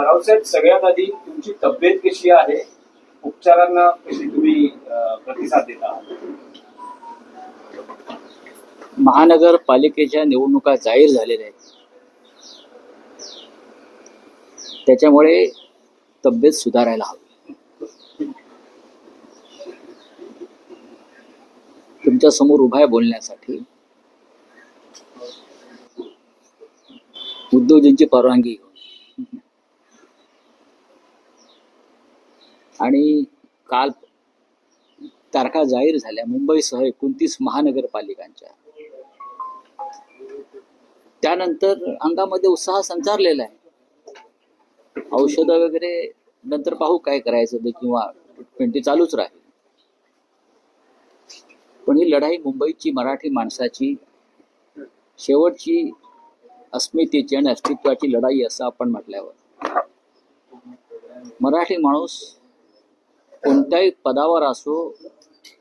रावसाहेब, सगळ्यात आधी तुमची तब्येत कशी आहे, उपचारांना कशी तुम्ही प्रतिसाद देता? महानगरपालिकेच्या निवडणुका जाहीर झालेल्या आहेत, त्याच्यामुळे तब्येत सुधारायला हवी. तुमच्या समोर उभा आहे बोलण्यासाठी. उद्धवजींची परवानगी घेऊन आणि काल तारखा जाहीर झाल्या मुंबईसह 29 महानगरपालिकांच्या. त्यानंतर अंगामध्ये उत्साह संचारलेला आहे. औषधं वगैरे नंतर पाहू काय करायचं ते, किंवा ट्रीटमेंट चालूच राहील. पण ही लढाई मुंबईची मराठी माणसाची शेवटची अस्मितेची आणि अस्तित्वाची लढाई असं आपण म्हटल्यावर, मराठी माणूस कोणत्याही पदावर असो,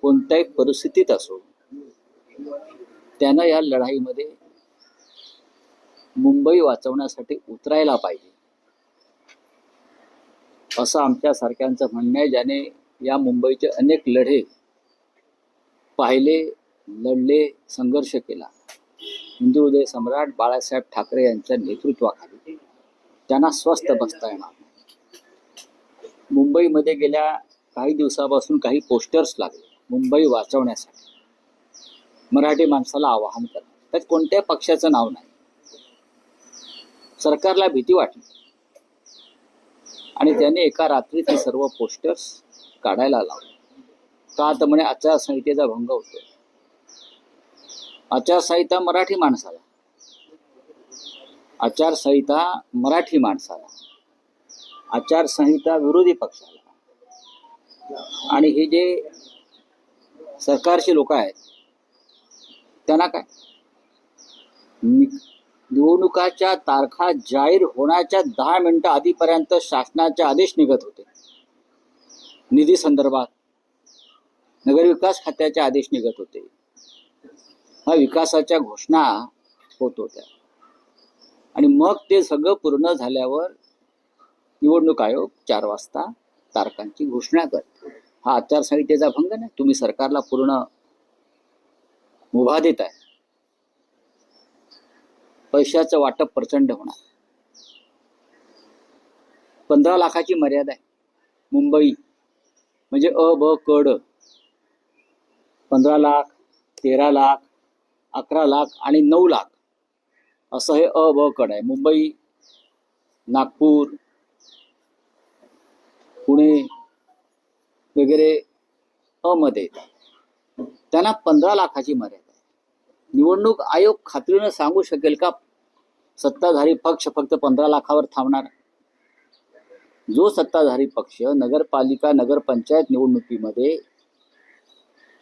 कोणत्याही परिस्थितीत असो, त्यानं या लढाईमध्ये मुंबई वाचवण्यासाठी उतरायला पाहिजे, असं आमच्यासारख्यांचं म्हणणं आहे, ज्याने या मुंबईचे अनेक लढे पाहिले, लढले, संघर्ष केला. हिंदुहृदय सम्राट बाळासाहेब ठाकरे यांच्या नेतृत्वाखाली त्यांना स्वस्थ बसता येणार. मुंबईमध्ये गेल्या काही दिवसापासून काही पोस्टर्स लागले मुंबई वाचवण्यासाठी, मराठी माणसाला आवाहन करतात. त्यात कोणत्याही पक्षाचं नाव नाही. सरकारला भीती वाटली आणि त्याने एका रात्रीत हे सर्व पोस्टर्स काढायला लावले. का तर म्हणे आचारसंहितेचा भंग होतो. आचारसंहिता मराठी माणसाला, आचारसंहिता मराठी माणसाला, आचारसंहिता विरोधी पक्षाला. आणि हे जे सरकारचे लोक आहेत त्यांना काय, निवडणुकाच्या तारखा जाहीर होण्याच्या 10 मिनिटं आधीपर्यंत शासनाचे आदेश निघत होते. निधी संदर्भात नगरविकास खात्याचे आदेश निघत होते. हा विकासाच्या घोषणा होत होत्या. आणि मग ते सगळं पूर्ण झाल्यावर निवडणूक आयोग 4 वाजता तारखांची घोषणा करतो. हा आचारसंहितेचा भंग नाही. तुम्ही सरकारला पूर्ण मुभा देत आहे. पैशाचं वाटप प्रचंड होणार. 15 लाखाची मर्यादा आहे. मुंबई म्हणजे अ ब क ड 15 लाख, 13 लाख, 11 लाख आणि 9 लाख असं हे अ ब क ड आहे. मुंबई, नागपूर, पुणे वगैरे अ मध्ये त्यांना 15 लाखाची मर्यादा आहे. निवडणूक आयोग खात्रीनं सांगू शकेल का सत्ताधारी पक्ष फक्त 15 लाखावर थांबणार? जो सत्ताधारी पक्ष नगरपालिका, नगरपंचायत निवडणुकीमध्ये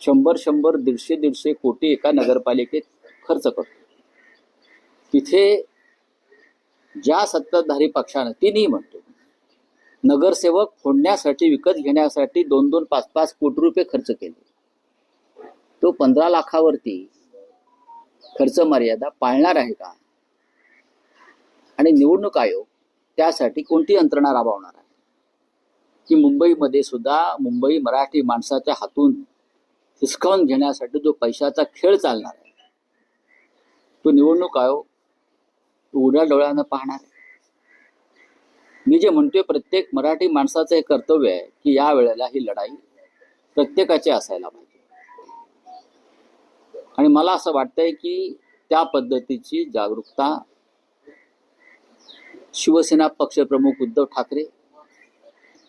100, 150 कोटी एका नगरपालिकेत खर्च करतो, तिथे ज्या सत्ताधारी पक्षानं, तिन्ही म्हणतो, नगरसेवक फोडण्यासाठी, विकत घेण्यासाठी 2-2, 5-5 कोटी रुपये खर्च केले, तो 15 लाखावरती खर्च मर्यादा पाळणार आहे का? आणि निवडणूक आयोग त्यासाठी कोणती यंत्रणा राबवणार आहे की मुंबईमध्ये सुद्धा मुंबई मराठी माणसाच्या हातून हिसकावून घेण्यासाठी जो पैशाचा खेळ चालणार आहे, तो निवडणूक आयोग उघड्या डोळ्यानं पाहणार आहे. मी जे म्हणतोय, प्रत्येक मराठी माणसाचं हे कर्तव्य आहे की या वेळेला ही लढाई प्रत्येकाची असायला पाहिजे. आणि मला असं वाटतंय की त्या पद्धतीची जागरूकता शिवसेना पक्षप्रमुख उद्धव ठाकरे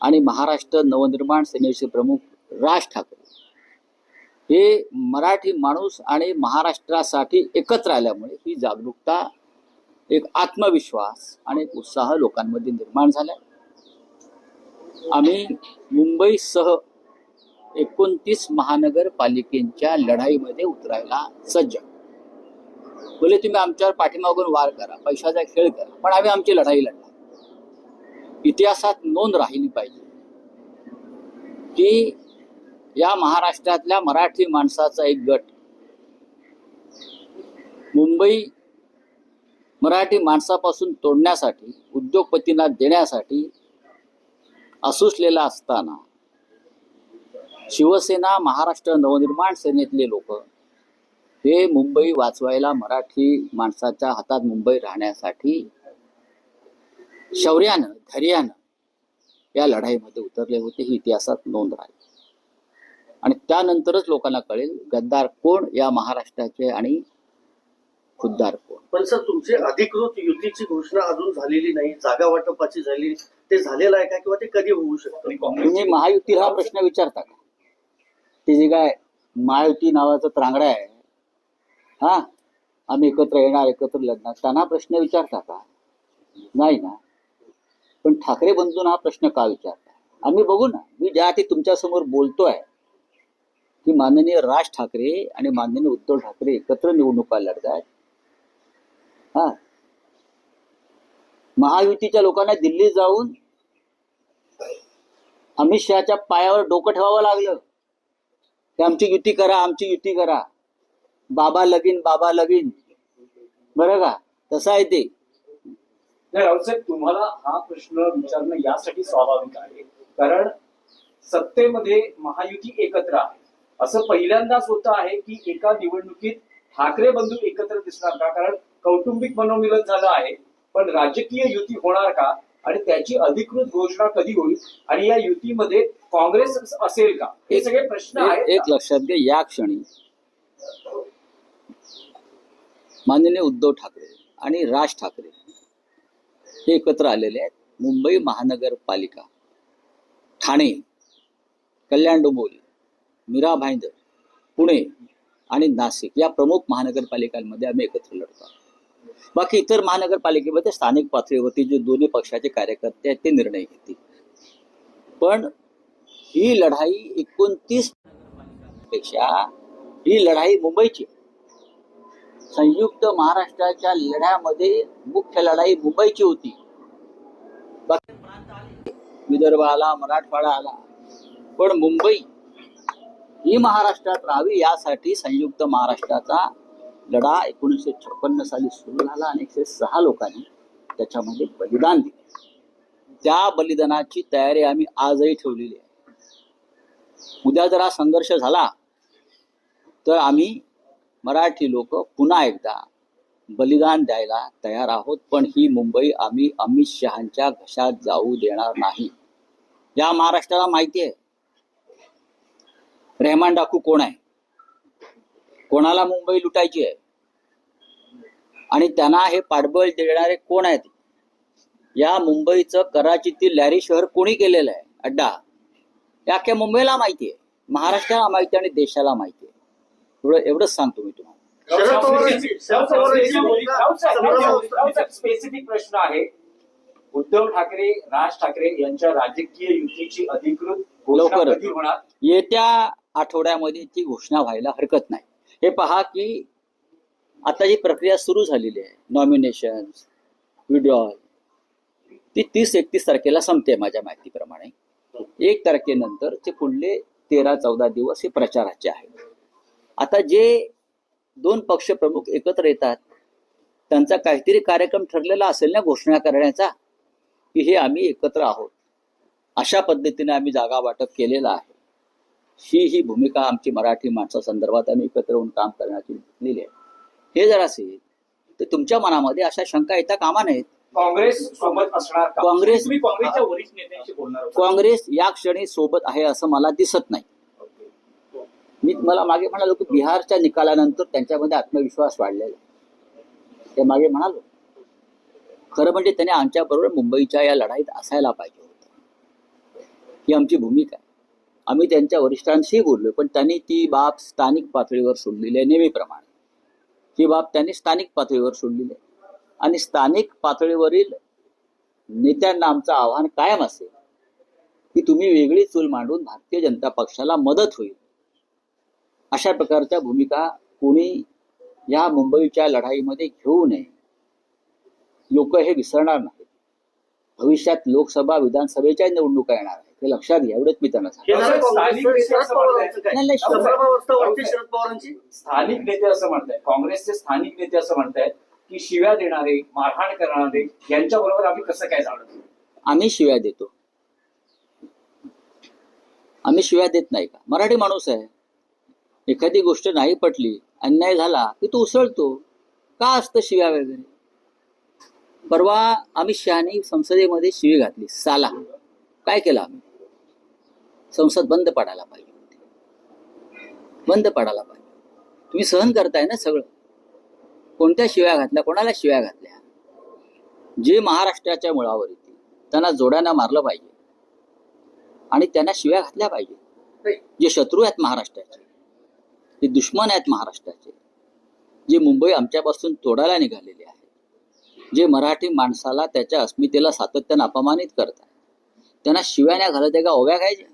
आणि महाराष्ट्र नवनिर्माण सेनेचे प्रमुख राज ठाकरे हे मराठी माणूस आणि महाराष्ट्रासाठी एकत्र आल्यामुळे ही जागरूकता, एक आत्मविश्वास आणि एक उत्साह लोकांमध्ये निर्माण झाला. आम्ही मुंबईसह 29 महानगरपालिकेच्या लढाईमध्ये उतरायला सज्ज. बोले तुम्ही आमच्यावर पाठीमागून वार करा, पैशाचा खेळ करा, पण आम्ही आमची लढाई लढणार. इतिहासात नोंद राहिली पाहिजे की या महाराष्ट्रातल्या मराठी माणसाचा एक गट मुंबई मराठी माणसापासून तोडण्यासाठी, उद्योगपतींना देण्यासाठी असुसलेला असताना शिवसेना, महाराष्ट्र नवनिर्माण सेनेतले लोक हे मुंबई वाचवायला, मराठी माणसाच्या हातात मुंबई राहण्यासाठी शौर्यानं, धैर्यानं या लढाईमध्ये उतरले होते. ही इतिहासात नोंद राहील. आणि त्यानंतरच लोकांना कळेल गद्दार कोण या महाराष्ट्राचे आणि खुद्दार कोण. पण सर, तुमची अधिकृत युतीची घोषणा अजून झालेली नाही, जागा वाटपाची झाली, ते झालेलं आहे का किंवा ते कधी होऊ शकतं? तुम्ही महायुती हा प्रश्न विचारता का? ते जे काय महायुती नावाचं त्रांगडा आहे, हा आम्ही एकत्र येणार, एकत्र लढणार, त्यांना प्रश्न विचारता का? नाही ना. पण ठाकरे बंधूंना हा प्रश्न का विचारता? आम्ही बघू ना. मी ज्यासाठी तुमच्या समोर बोलतोय की माननीय राज ठाकरे आणि माननीय उद्धव ठाकरे एकत्र निवडणुका लढतायत. हा, महायुतीच्या लोकांना दिल्लीत जाऊन अमित शहाच्या पायावर डोकं ठेवावं लागलं की आमची युती करा, आमची युती करा. बाबा लगीन, बाबा लगीन. बरं का? तसं आहे ते. नाही राऊत साहेब, तुम्हाला हा प्रश्न विचारणं यासाठी स्वाभाविक आहे कारण सत्तेमध्ये महायुती एकत्र आहे. असं पहिल्यांदाच होतं आहे की एका निवडणुकीत ठाकरे बंधू एकत्र दिसणार का? कारण कौटुंबिक मनोमिलन झालं आहे, पण राजकीय युती होणार का आणि त्याची अधिकृत घोषणा कधी होईल आणि या युतीमध्ये काँग्रेस असेल का? हे सगळे प्रश्न आहेत. एक लक्षात घ्या, या क्षणी माननीय उद्धव ठाकरे आणि राज ठाकरे हे एकत्र आलेले आहेत. मुंबई महानगरपालिका, ठाणे, कल्याण डोंबिवली, मीरा भाईंदर, पुणे आणि नाशिक या प्रमुख महानगरपालिकांमध्ये आम्ही एकत्र लढतो. बाकी इतर महानगरपालिकेमध्ये स्थानिक पातळीवरती जे दोन्ही पक्षाचे कार्यकर्ते आहेत ते निर्णय घेतील. पण ही लढाई 29 पेक्षा ही लढाई मुंबईची. संयुक्त महाराष्ट्राच्या लढ्यामध्ये मुख्य लढाई मुंबईची होती. विदर्भ आला, मराठवाडा आला, पण मुंबई ही महाराष्ट्रात राहावी यासाठी संयुक्त महाराष्ट्राचा लढा 1956 साली सुरू झाला आणि 106 लोकांनी त्याच्यामध्ये बलिदान दिले. त्या बलिदानाची तयारी आम्ही आजही ठेवलेली आहे. उद्या जर हा संघर्ष झाला तर आम्ही मराठी लोक पुन्हा एकदा बलिदान द्यायला तयार आहोत. पण ही मुंबई आम्ही अमित शहांच्या घशात जाऊ देणार नाही. या महाराष्ट्राला माहिती आहे रेहमान डाकू कोण आहे, कोणाला मुंबई लुटायची आहे आणि त्यांना हे पाठबळ देणारे कोण आहेत. या मुंबईचं कराचीतील लॅरी शहर कोणी केलेलं आहे अड्डा, या अख्ख्या मुंबईला माहिती आहे, महाराष्ट्राला माहिती आहे आणि देशाला माहिती आहे. एवढंच सांगतो मी तुम्हाला. स्पेसिफिक प्रश्न आहे. उद्धव ठाकरे, राज ठाकरे यांच्या राजकीय युतीची अधिकृत घोषणा कधी होणार? येत्या आठवड्यामध्ये ती घोषणा व्हायला हरकत नाही. हे पहा की आता जी प्रक्रिया सुरू झालेली आहे, नॉमिनेशन, विड्रॉल, ती 30-31 तारखेला संपते माझ्या माहितीप्रमाणे. 1 तारखेनंतर ते पुढले 13-14 दिवस हे प्रचाराचे आहेत. आता जे 2 पक्ष प्रमुख एकत्र येतात त्यांचा काहीतरी कार्यक्रम ठरलेला असेल ना घोषणा करण्याचा की हे आम्ही एकत्र आहोत. अशा पद्धतीने आम्ही जागा वाटप केलेलं आहे. ही भूमिका आमची मराठी माणसासंदर्भात आम्ही एकत्र येऊन काम करण्याची घेतलेली आहे. हे जर असेल तर तुमच्या मनामध्ये अशा शंका येता कामा नाहीत. काँग्रेस सोबत असणार का? काँग्रेस तुम्ही काँग्रेसच्या वरिष्ठ नेत्यांशी बोलणार होता. काँग्रेस या क्षणी सोबत आहे असं मला दिसत नाही. मी मला मागे म्हणालो की बिहारच्या निकालानंतर त्यांच्यामध्ये आत्मविश्वास वाढलेला, ते मागे म्हणालो. खरं म्हणजे त्याने आमच्याबरोबर मुंबईच्या या लढाईत असायला पाहिजे होतं. ही आमची भूमिका आहे. आम्ही त्यांच्या वरिष्ठांशी बोललो, पण त्यांनी ती बाब स्थानिक पातळीवर सोडलेली आहे. नेहमीप्रमाणे ही बाब त्यांनी स्थानिक पातळीवर सोडलेली आहे आणि स्थानिक पातळीवरील नेत्यांना आमचं आव्हान कायम असेल की तुम्ही वेगळी चूल मांडून भारतीय जनता पक्षाला मदत होईल अशा प्रकारच्या भूमिका कोणी या मुंबईच्या लढाईमध्ये घेऊ नये. लोक हे विसरणार नाहीत. भविष्यात लोकसभा, विधानसभेच्या निवडणुका येणार आहेत, हे लक्षात घ्या. एवढंच मी त्यांना सांगतो. स्थानिक नेते असं म्हणतायत, काँग्रेसचे स्थानिक नेते असं म्हणतायत की शिव्या देणारे, मारहाण करणारे यांच्या बरोबर आम्ही कसं काय जाणवतो? आम्ही शिव्या देतो? आम्ही शिव्या देत नाही का? मराठी माणूस आहे. एखादी गोष्ट नाही पटली, अन्याय झाला की तो उसळतो. का असतं शिव्या वगैरे? परवा अमित शहानी संसदेमध्ये शिवी घातली, साला. काय केलं आम्ही? संसद बंद पडायला पाहिजे होती, बंद पडायला पाहिजे. तुम्ही सहन करताय ना सगळं. कोणत्या शिव्या घातल्या, कोणाला शिव्या घातल्या? जे महाराष्ट्राच्या मुळावर येते त्यांना जोड्यानं मारलं पाहिजे आणि त्यांना शिव्या घातल्या पाहिजे. जे शत्रू आहेत महाराष्ट्राचे, जे दुश्मन आहेत महाराष्ट्राचे, जे मुंबई आमच्यापासून तोडायला निघालेले आहेत, जे मराठी माणसाला त्याच्या अस्मितेला सातत्यानं अपमानित करतात, त्यांना शिव्या नाही घालत आहे का ओव्या घ्यायच्या?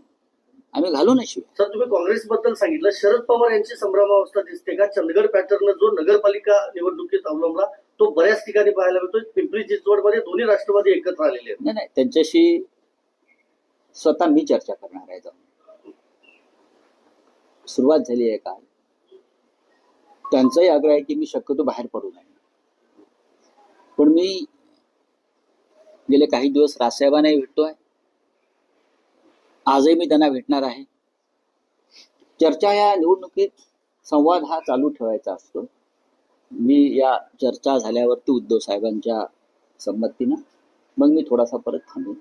आम्ही घालू ना शिव्या. सर, तुम्ही काँग्रेसबद्दल सांगितलं. शरद पवार यांची संभ्रमावस्था दिसते का? चंदगड पॅटर्न जो नगरपालिका निवडणुकीत अवलंबला तो बऱ्याच ठिकाणी पाहायला मिळतो. पिंपरी चिंचवडमध्ये दोन्ही राष्ट्रवादी एकत्र आलेले आहेत. नाही, त्यांच्याशी स्वतः मी चर्चा करणार आहे. जाऊन सुरुवात झाली आहे काल. त्यांचाही आग्रह आहे की मी शक्यतो बाहेर पडू नये. पण मी गेले काही दिवस राजसाहेबांनाही भेटतोय, आजही मी त्यांना भेटणार आहे. चर्चा या निवडणुकीत संवाद हा चालू ठेवायचा असतो. मी या चर्चा झाल्यावरती उद्धव साहेबांच्या संमतीनं मग मी थोडासा परत थांबेन.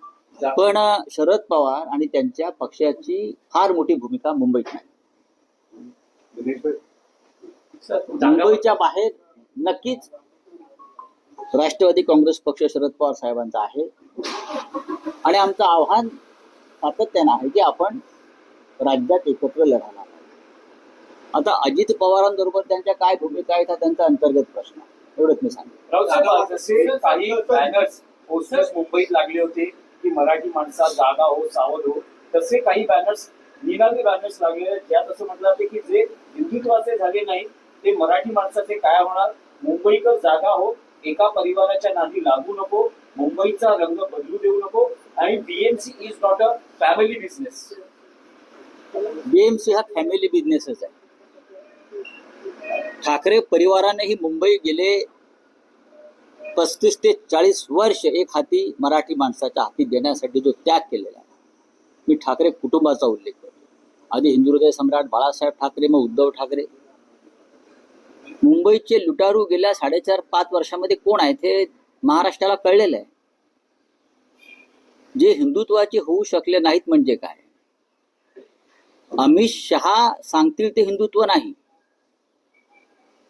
पण शरद पवार आणि त्यांच्या पक्षाची फार मोठी भूमिका मुंबईत नाही. मुंबईच्या बाहेर नक्कीच राष्ट्रवादी काँग्रेस पक्ष शरद पवार साहेबांचा आहे आणि आमचं आव्हान सातत्यानं आहे की आपण राज्यात एकत्र लढायला पाहिजे. आता अजित पवारांबरोबर त्यांच्या काय भूमिका आहेत हा त्यांचा अंतर्गत प्रश्न, एवढंच मी सांगतो. जसे काही बॅनर्स पोस्टर्स मुंबईत लागले होते की मराठी माणसा जागा हो, सावध हो, तसे काही बॅनर्स, निनावी बॅनर्स लागले ज्यात असं म्हटलं जाते की जे हिंदुत्वाचे झाले नाही ते मराठी माणसाचे काय होणार, मुंबईकर जागा हो, एका परिवाराच्या नादी लागू नको, मुंबईचा रंग बदलू देऊ नको आणि BMC is not a family business. BMC हा फॅमिली बिझनेसच आहे. ठाकरे परिवारानेही मुंबई गेले 35 ते 40 वर्ष एक हाती मराठी माणसाच्या हाती देण्यासाठी जो त्याग केलेला आहे. मी ठाकरे कुटुंबाचा उल्लेख करतो. आधी हिंदुहृदय सम्राट बाळासाहेब ठाकरे, मग उद्धव ठाकरे. मुंबईचे लुटारू गेल्या 4.5-5 वर्षामध्ये कोण आहेत हे महाराष्ट्राला कळलेलं आहे. जे हिंदुत्वाचे होऊ शकले नाहीत म्हणजे काय? अमित शहा सांगतील ते हिंदुत्व नाही,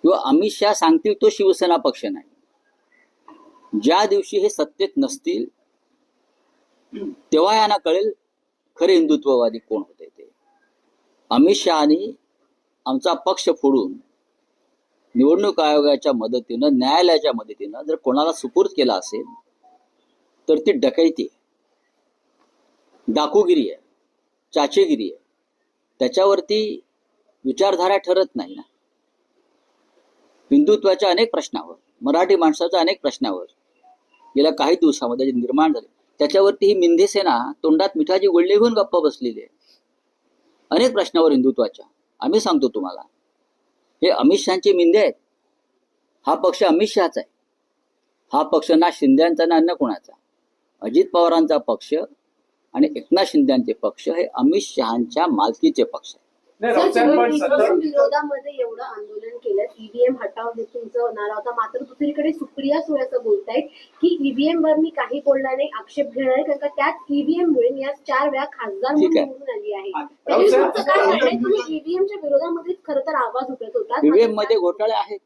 किंवा अमित शहा सांगतील तो शिवसेना पक्ष नाही. ज्या दिवशी हे सत्तेत नसतील तेव्हा यांना कळेल खरे हिंदुत्ववादी कोण होते ते. अमित शहानी आमचा पक्ष फोडून निवडणूक आयोगाच्या मदतीनं, न्यायालयाच्या मदतीनं जर कोणाला सुपूर्द केला असेल तर ती डकैती आहे, डाकूगिरी आहे, चाचेगिरी आहे. त्याच्यावरती विचारधारा ठरत नाही ना. हिंदुत्वाच्या अनेक प्रश्नावर, मराठी माणसाच्या अनेक प्रश्नावर गेल्या काही दिवसामध्ये जे निर्माण झाले त्याच्यावरती ही मिंधे सेना तोंडात मिठाची गुळणी घेऊन गप्प बसलेली आहे. अनेक प्रश्नावर हिंदुत्वाच्या. आम्ही सांगतो तुम्हाला, हे अमित शहाचे मिंधे आहेत. हा पक्ष अमित शहाचा आहे. हा पक्ष ना शिंद्यांचा ना अन्य कोणाचा. अजित पवारांचा पक्ष आणि एकनाथ शिंदेचे पक्ष हे अमित शहांच्या मालकीचे पक्ष आहे. विरोधामध्ये एवढं आंदोलन केलं, ईव्हीएम हटाव हे तुमचं नारा होता. मात्र दुसरीकडे सुप्रिया सुळे असं बोलतायत की ईव्हीएम वर मी काही बोलणार नाही, आक्षेप घेणार नाही, कारण का त्याच ईव्हीएम मुळे मी आज 4 वेळा खासदार म्हणून निवडून आली आहे. तुम्ही ईव्हीएमच्या विरोधामध्येच खरं तर आवाज उठत होता. ईव्हीएम मध्ये घोटाळे आहेत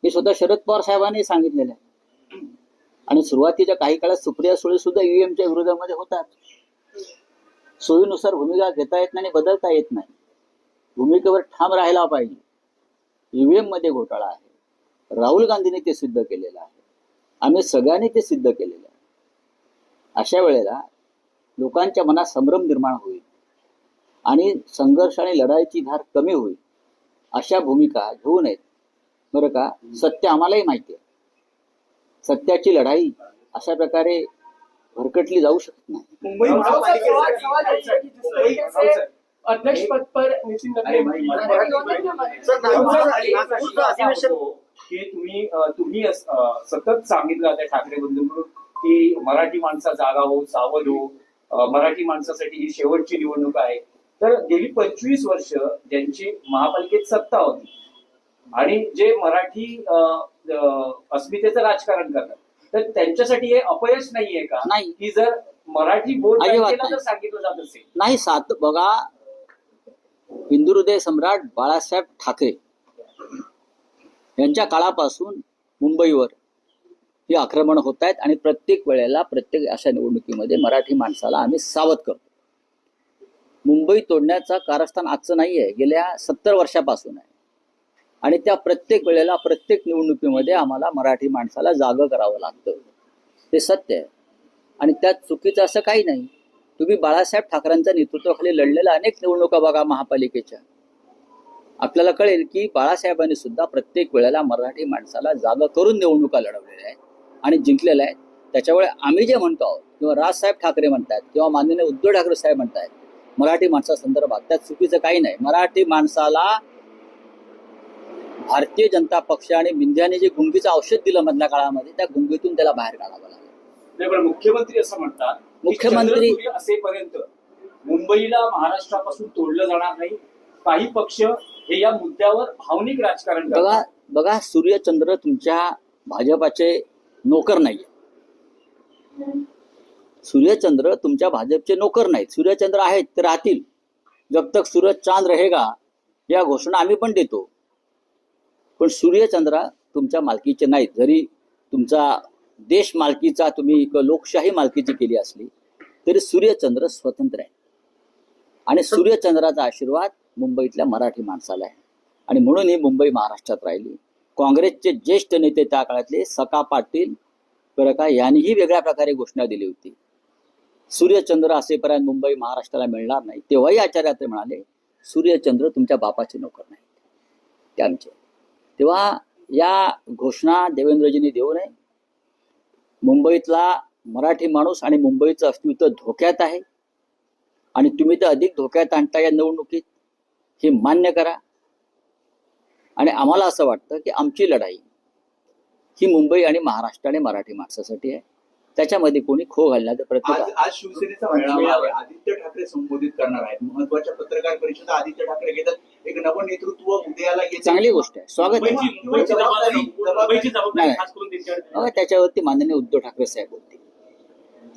हे स्वतः शरद पवार साहेबांनी सांगितलेलं आहे. आणि सुरुवातीच्या काही काळात सुप्रिया सुळे सुद्धा ईव्हीएमच्या विरोधामध्ये होतात. सोयीनुसार भूमिका घेता येत नाही, बदलता येत नाही. भूमिकेवर ठाम राहायला पाहिजे. ईव्हीएम मध्ये घोटाळा आहे, राहुल गांधींनी ते सिद्ध केलेलं आहे, आम्ही सगळ्यांनी ते सिद्ध केलेलं आहे. अशा वेळेला लोकांच्या मनात संभ्रम निर्माण होईल आणि संघर्ष आणि लढाईची धार कमी होईल. अशा भूमिका घेऊ नयेत बरं का. सत्य आम्हालाही माहिती आहे. सत्याची लढाई अशा प्रकारे भरकटली जाऊ शकत नाही. मुंबई अध्यक्ष पद पर नितिन गडकरी अधिवेशन की तुम्ही सतत सांगितलं त्या ठाकरे बंधूंकडून की मराठी माणसा जागा हो, सावध हो, मराठी माणसासाठी ही शेवटची निवडणूक आहे. तर गेली 25 वर्ष ज्यांची महापालिकेत सत्ता होती आणि जे मराठी अस्मितेचं राजकारण करतात, तर त्यांच्यासाठी हे अपयश नाहीये का? नाही. की जर मराठी बोर्ड अजिबात बँकेला जर नाही. सांगितलं जात असेल. नाही, बघा, हिंदुहृदय सम्राट बाळासाहेब ठाकरे यांच्या काळापासून मुंबईवर ही आक्रमण होत आहेत आणि प्रत्येक वेळेला प्रत्येक अशा निवडणुकीमध्ये मराठी माणसाला आम्ही सावध करतो. मुंबई तोडण्याचं कारस्थान आजचं नाही आहे, गेल्या 70 वर्षापासून आहे. आणि त्या प्रत्येक वेळेला प्रत्येक निवडणुकीमध्ये आम्हाला मराठी माणसाला जागं करावं लागतं, हे सत्य आहे. आणि त्यात चुकीचं असं काही नाही. तुम्ही बाळासाहेब ठाकरेंच्या नेतृत्वाखाली लढलेल्या अनेक निवडणुका बघा महापालिकेच्या, आपल्याला कळेल की बाळासाहेबांनी सुद्धा प्रत्येक वेळेला मराठी माणसाला जागा करून निवडणुका लढवलेल्या आहेत आणि जिंकलेल्या आहेत. त्याच्यामुळे आम्ही जे म्हणतो आहोत किंवा राजसाहेब ठाकरे म्हणतात किंवा माननीय उद्धव ठाकरे साहेब म्हणतात मराठी माणसासंदर्भात, त्यात चुकीचं काही नाही. मराठी माणसाला भारतीय जनता पक्ष आणि मिंध्याने जे गुंगीचं औषध दिलं मधल्या काळामध्ये, त्या गुंगीतून त्याला बाहेर काढावं लागलं. नाही, पण मुख्यमंत्री असं म्हणतात की मुख्यमंत्री चंद्रसूर्य असेपर्यंत मुंबईला महाराष्ट्रापासून तोडलं जाणार नाही. काही पक्ष हे या मुद्द्यावर भावनिक राजकारण करतात. बघा, सूर्यचंद्र तुमच्या भाजपाचे नोकर नाही. सूर्यचंद्र तुमच्या भाजपचे नोकर नाहीत. सूर्यचंद्र आहेत ते राहतील. जब तक सूरज चांद रहेगा या घोषणा आम्ही पण देतो. पण सूर्यचंद्र तुमच्या मालकीचे नाहीत. जरी तुमचा देश मालकीचा तुम्ही लोकशाही मालकीची केली असली तरी सूर्यचंद्र स्वतंत्र आहे. आणि सूर्यचंद्राचा आशीर्वाद मुंबईतल्या मराठी माणसाला आहे. आणि म्हणून ही मुंबई महाराष्ट्रात राहिली. काँग्रेसचे ज्येष्ठ नेते त्या काळातले सखा पाटील बरं का, यांनीही वेगळ्या प्रकारे घोषणा दिली होती, सूर्यचंद्र असेपर्यंत मुंबई महाराष्ट्राला मिळणार नाही. तेव्हाही आचार्य अत्रे म्हणाले सूर्यचंद्र तुमच्या बापाचे नोकर नाहीत, ते आमचे. तेव्हा या घोषणा देवेंद्रजींनी देऊ नये. मुंबईतला मराठी माणूस आणि मुंबईचं अस्तित्व धोक्यात आहे आणि तुम्ही तर अधिक धोक्यात आणता या निवडणुकीत, हे मान्य करा. आणि आम्हाला असं वाटतं की आमची लढाई ही मुंबई आणि महाराष्ट्र आणि मराठी माणसासाठी आहे. त्याच्यामध्ये कोणी खो घालण्याचा प्रयत्न आज शिवसेनेचा मेळावा आहे. आदित्य ठाकरे संबोधित करणार आहेत. महत्वाच्या पत्रकार परिषदा आदित्य ठाकरे घेतात. एक नवं नेतृत्व उदयाला येते. चांगली गोष्ट आहे, स्वागत आहे. त्याच्यावरती माननीय उद्धव ठाकरे साहेब होते.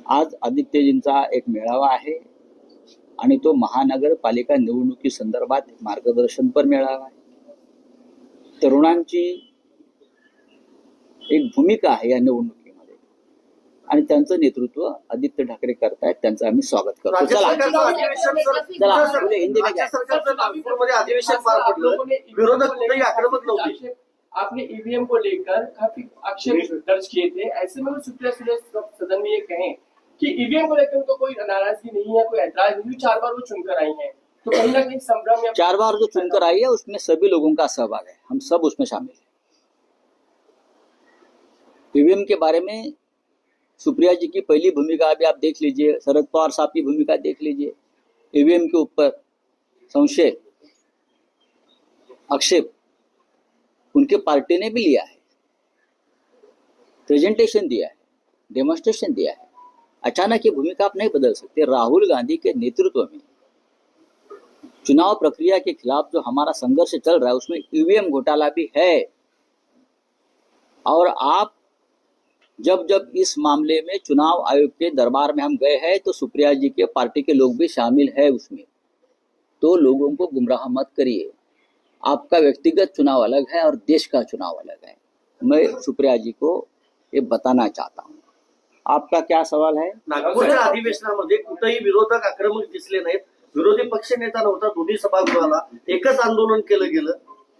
आज आदित्यजींचा एक मेळावा आहे आणि तो महानगरपालिका निवडणुकी संदर्भात मार्गदर्शनपर मेळावा आहे. तरुणांची एक भूमिका आहे या निवडणुकीमध्ये आणि त्यांचं नेतृत्व आदित्य ठाकरे करतायत. त्यांचं आम्ही स्वागत करतो. राज्य चला सरकारचं हिंदी में राज्य सरकारचं नागपूरमध्ये अधिवेशन पार पडलं. विरोधक कुठेही आक्रमक नव्हते. आपने ईवीएम को लेकर काफी आक्षेप दर्ज किए थे. ऐसे में सुप्रिया सुले सदन में ये कहें कि ईवीएम को लेकर उनको कोई नाराजगी नहीं है, कोई ऐतराज नहीं, 4 बार वो चुनकर आई हैं, तो कहीं ना कहीं संभ्रम या 4 बार जो चुनकर आई है उसमें सभी लोगों का सहभाग है, हम सब उसमें शामिल हैं. ईवीएम के बारे में सुप्रिया जी की पहली भूमिका अभी आप देख लीजिए, शरद पवार साहब की भूमिका देख लीजिए. ईवीएम के ऊपर संशय, आक्षेप उनके पार्टी ने भी लिया है, प्रेजेंटेशन दिया है, डेमोन्स्ट्रेशन दिया है. अचानक ये भूमिका आप नहीं बदल सकते. राहुल गांधी के नेतृत्व में चुनाव प्रक्रिया के खिलाफ जो हमारा संघर्ष चल रहा है उसमें ईवीएम घोटाला भी है. और आप जब इस मामले में चुनाव आयोग के दरबार में हम गए हैं तो सुप्रिया जी के पार्टी के लोग भी शामिल है उसमें. तो लोगों को गुमराह मत करिए. आपका व्यक्तिगत चुनाव अलग है और देश का चुनाव अलग है. मैं सुप्रिया जी को ये बताना चाहता हूँ. आपका क्या सवाल है? नागपूरच्या अधिवेशनामध्ये कुठेही विरोधक आक्रमक दिसले नाहीत. विरोधी पक्ष नेता नव्हता. दोन्ही सभागृहाला एकच आंदोलन केलं गेलं.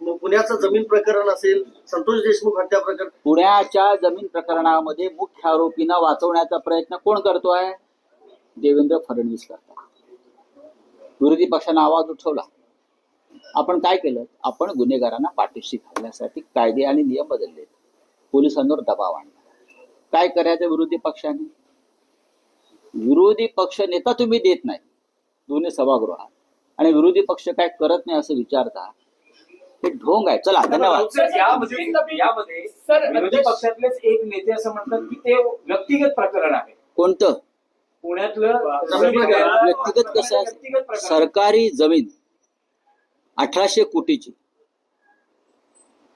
पुण्याचं जमीन प्रकरण असेल, संतोष देशमुख हत्या प्रकरण. पुण्याच्या जमीन प्रकरणामध्ये मुख्य आरोपींना वाचवण्याचा प्रयत्न कोण करतोय? देवेंद्र फडणवीस करतात. विरोधी पक्षाने आवाज उठवला. आपण काय केलं? आपण गुन्हेगारांना पाठीशी घालण्यासाठी कायदे आणि नियम बदलले, पोलिसांवर दबाव आणला. काय करायचं विरोधी पक्षाने? विरोधी पक्ष नेता तुम्ही देत नाही दोन्ही सभागृहात आणि विरोधी पक्ष काय करत नाही असं विचारता. हे ढोंग आहे. चला, धन्यवाद. सर, यामध्ये सर, विरोधी अध्यक्ष- पक्षातलेच एक नेते असं म्हणतात की ते व्यक्तिगत प्रकरण आहे. कोणतं पुण्यातलं व्यक्तिगत कसं आहे? व्यक्तिगत प्रकरण. सरकारी जमीन 1800 कोटीची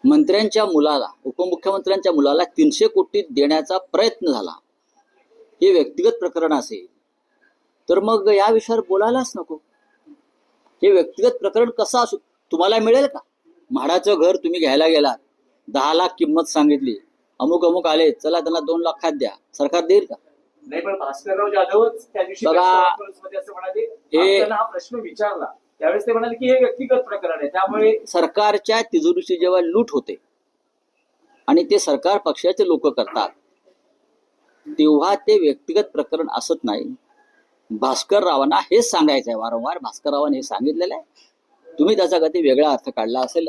मंत्र्यांच्या मुलाला, उपमुख्यमंत्र्यांच्या मुलाला 300 कोटी देण्याचा प्रयत्न झाला. हे व्यक्तिगत प्रकरण असेल तर मग या विषयावर बोलायलाच नको. हे व्यक्तिगत प्रकरण कसं असू, तुम्हाला मिळेल का? म्हाडाचं घर तुम्ही घ्यायला गेलात, 10 लाख किंमत सांगितली, अमुक अमुक आले, चला त्यांना 2 लाखात द्या, सरकार देईल का? नाही, पण भास्करराव जाधवच त्या दिवशी बघा, press conference मध्ये असं म्हणाले, त्यांना हा प्रश्न विचारला त्यावेळेस ते म्हणाले की हे व्यक्तिगत प्रकरण आहे, त्यामुळे सरकारच्या तिजोरीची जेव्हा लूट होते आणि ते सरकार पक्षाचे लोक करतात तेव्हा ते व्यक्तिगत प्रकरण असत नाही. भास्कररावांना हेच सांगायचं आहे वारंवार. भास्कररावांनी हे सांगितलेलं आहे. तुम्ही त्याचा कधी वेगळा अर्थ काढला असेल